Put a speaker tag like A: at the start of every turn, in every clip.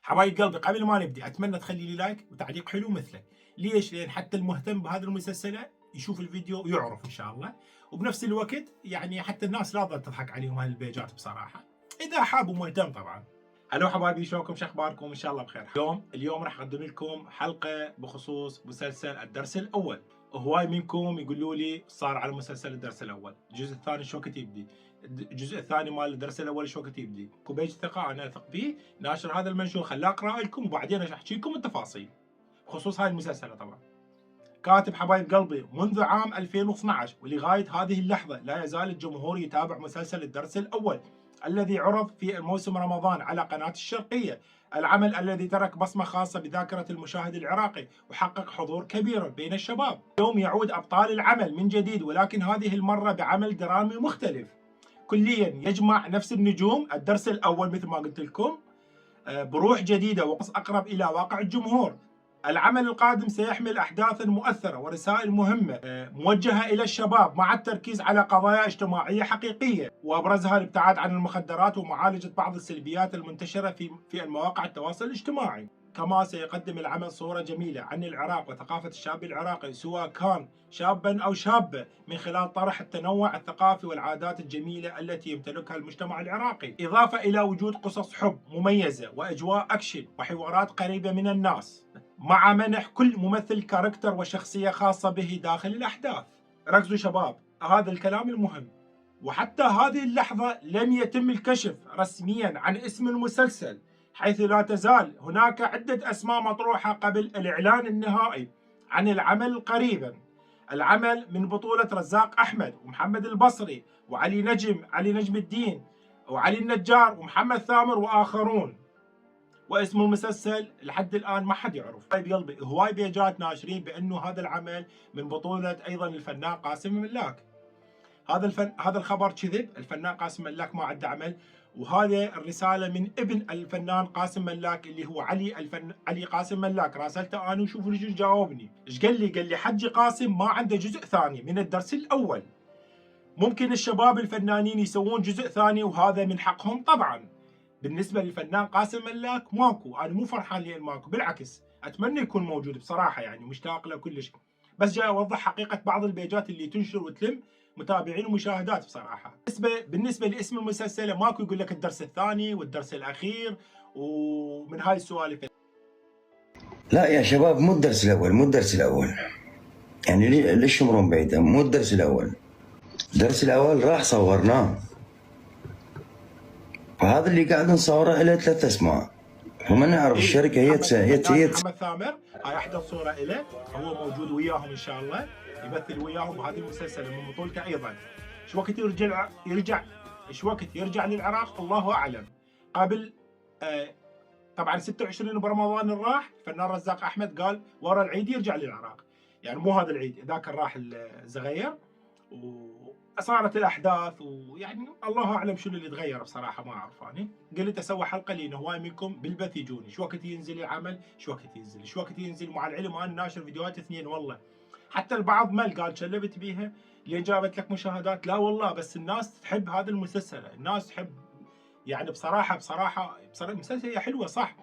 A: حبايب قلبي، قبل ما نبدي اتمنى تخلي لي لايك وتعليق حلو مثله. ليش؟ لان حتى المهتم بهذه المسلسله يشوف الفيديو ويعرف ان شاء الله. وبنفس الوقت يعني حتى الناس لا تظل تضحك عليهم هالبيجات بصراحه، اذا حاب ومهتم طبعا. الو حبايبي، شلونكم؟ شو اخباركم؟ ان شاء الله بخير. اليوم راح اقدم لكم حلقه بخصوص مسلسل الدرس الاول. هواي منكم يقولوا لي صار على مسلسل الدرس الاول، الجزء الثاني شو وقت يبدي؟ الجزء الثاني مال الدرس الاول شو وقت يبدي؟ كوبيج ثقه انا اثق به ناشر هذا المنشور، خلاه اقرا لكم وبعدين احكي لكم التفاصيل بخصوص هاي المسلسله. طبعا كاتب حبايب قلبي منذ عام 2012 ولغايه هذه اللحظه لا يزال الجمهور يتابع مسلسل الدرس الاول الذي عرض في موسم رمضان على قناه الشرقيه، العمل الذي ترك بصمه خاصه بذاكره المشاهد العراقي وحقق حضور كبير بين الشباب. اليوم يعود ابطال العمل من جديد، ولكن هذه المره بعمل درامي مختلف كليا يجمع نفس النجوم الدرس الاول مثل ما قلت لكم بروح جديده وقص اقرب الى واقع الجمهور. العمل القادم سيحمل احداثا مؤثره ورسائل مهمه موجهه الى الشباب، مع التركيز على قضايا اجتماعيه حقيقيه وابرزها الابتعاد عن المخدرات ومعالجه بعض السلبيات المنتشره في المواقع التواصل الاجتماعي. كما سيقدم العمل صورة جميلة عن العراق وثقافة الشاب العراقي سواء كان شابا أو شابة، من خلال طرح التنوع الثقافي والعادات الجميلة التي يمتلكها المجتمع العراقي، إضافة إلى وجود قصص حب مميزة وأجواء أكشن وحوارات قريبة من الناس، مع منح كل ممثل كاركتر وشخصية خاصة به داخل الأحداث. ركزوا شباب، هذا الكلام المهم. وحتى هذه اللحظة لم يتم الكشف رسميا عن اسم المسلسل، حيث لا تزال هناك عدة أسماء مطروحة قبل الإعلان النهائي عن العمل قريبا. العمل من بطولة رزاق أحمد ومحمد البصري علي نجم الدين وعلي النجار ومحمد ثامر وآخرون. واسم المسلسل لحد الآن ما حد يعرف. طيب قلبي، هواي بيجات ناشرين بأنه هذا العمل من بطولة أيضا الفنان قاسم ملاك. هذا الخبر كذب، الفنان قاسم ملاك ما عنده عمل. وهذا الرساله من ابن الفنان قاسم ملاك اللي هو علي قاسم ملاك. راسلته انا وشوفوا ليش جاوبني. ايش قال لي؟ قال لي حجي قاسم ما عنده جزء ثاني من الدرس الاول. ممكن الشباب الفنانين يسوون جزء ثاني وهذا من حقهم طبعا. بالنسبه للفنان قاسم ملاك ماكو، انا مو فرحان لان ماكو، بالعكس اتمنى يكون موجود بصراحه، يعني مشتاق له كلش. بس جاي اوضح حقيقه بعض البيجات اللي تنشر وتلم متابعين ومشاهدات بصراحه. بالنسبه لاسم المسلسل ماكو يقول لك الدرس الثاني والدرس الاخير ومن هاي السوالف.
B: لا يا شباب، مو الدرس الاول، مو الدرس الاول. يعني ليش تمرون بعيد؟ مو الدرس الاول. الدرس الاول راح صورناه، فهذا اللي قاعد نصوره له 3 اسماء، وما نعرف الشركه هي
A: محمد ثامر، هاي احدث صوره له، هو موجود وياهم ان شاء الله، يمثل وياهم بهذه المسلسل من بطولته ايضا. ايش وقت ايش وقت يرجع للعراق الله اعلم. قبل طبعا 26 برمضان راح الفنان رزاق احمد قال ورا العيد يرجع للعراق، يعني مو هذا العيد، ذاك راح الزغير وصارت الاحداث، ويعني الله اعلم شنو اللي تغير بصراحه ما اعرف. انا قلت اسوي حلقه لان هواي منكم بالبث يجوني شو وقت ينزل العمل، شو وقت ينزل، مع العلم انا ناشر فيديوهات 2 والله. حتى البعض مل قال شلبت بيها لين جابت لك مشاهدات. لا والله، بس الناس تحب هذا المسلسل، الناس تحب يعني بصراحه المسلسل هي حلوه صح،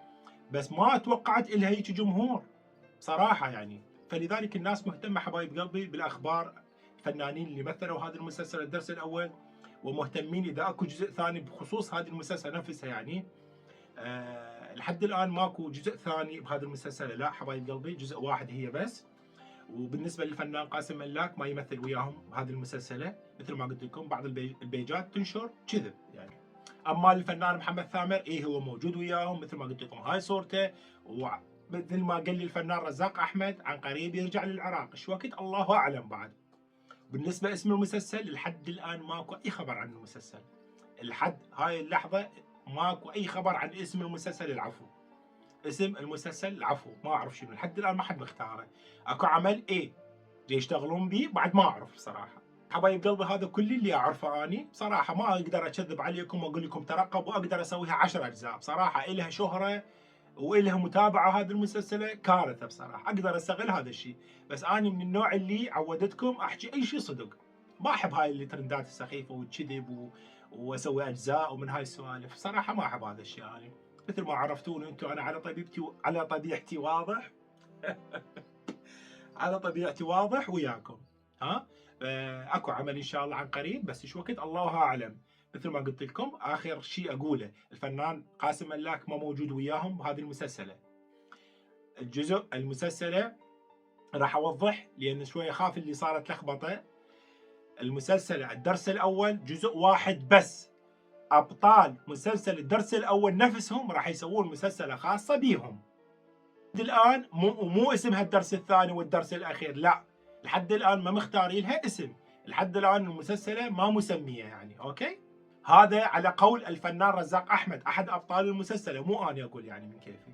A: بس ما توقعت لها هيك جمهور بصراحه يعني. فلذلك الناس مهتمه حبايب قلبي بالاخبار، الفنانين اللي مثلوا هذا المسلسل الدرس الاول، ومهتمين اذا اكو جزء ثاني بخصوص هذه المسلسل نفسها يعني. لحد الان ماكو جزء ثاني بهذا المسلسل، لا حبايب قلبي، جزء واحد هي بس. وبالنسبه للفنان قاسم ملاك ما يمثل وياهم بهذه المسلسله، مثل ما قلت لكم بعض البيجات تنشر كذب يعني. اما الفنان محمد ثامر هو موجود وياهم مثل ما قلت لكم، هاي صورته. ومثل ما قال لي الفنان رزاق احمد عن قريب يرجع للعراق، ايش وقت الله اعلم بعد. بالنسبه لاسم المسلسل لحد الان ماكو اي خبر عن المسلسل، لحد هاي اللحظه ماكو اي خبر عن اسم المسلسل. العفو، اسم المسلسل العفو ما اعرف شنو، لحد الان ما حد مختاره. اكو عمل يشتغلون به بعد ما اعرف بصراحه. حبايب قلبي هذا كل اللي اعرفه اني بصراحه، ما اقدر اكذب عليكم واقول لكم ترقب واقدر اسويها 10 اجزاء بصراحه. الها شهره والها متابعه هذه المسلسله كارثه بصراحه، اقدر استغل هذا الشيء. بس اني من النوع اللي عودتكم احكي اي شيء صدق، ما احب هاي الترندات السخيفه والكذب واسوي اجزاء ومن هاي السوالف، صراحه ما احب هذا الشيء. يعني مثل ما عرفتوني انتم انا على طبيعتي واضح. على طبيعتي واضح وياكم. ها اكو عمل ان شاء الله عن قريب، بس ايش وقت الله اعلم. مثل ما قلت لكم اخر شيء اقوله، الفنان قاسم ملاك ما موجود وياهم بهذه المسلسله. المسلسله راح اوضح لان شويه خاف اللي صارت لخبطه. المسلسله الدرس الاول جزء واحد بس، ابطال مسلسل الدرس الاول نفسهم راح يسوون مسلسله خاصه بيهم. الان مو اسمها الدرس الثاني والدرس الاخير، لا، لحد الان ما مختارين لها اسم، لحد الان المسلسله ما مسميه يعني. اوكي، هذا على قول الفنان رزاق احمد احد ابطال المسلسله، مو انا اقول يعني من كيفي.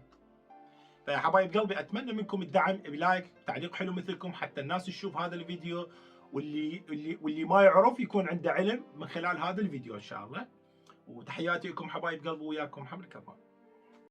A: فيا حبايب قلبي اتمنى منكم الدعم بلايك، تعليق حلو مثلكم حتى الناس تشوف هذا الفيديو، واللي ما يعرف يكون عنده علم من خلال هذا الفيديو ان شاء الله. وتحياتي لكم حبايب قلبي، وياكم محمد كفان.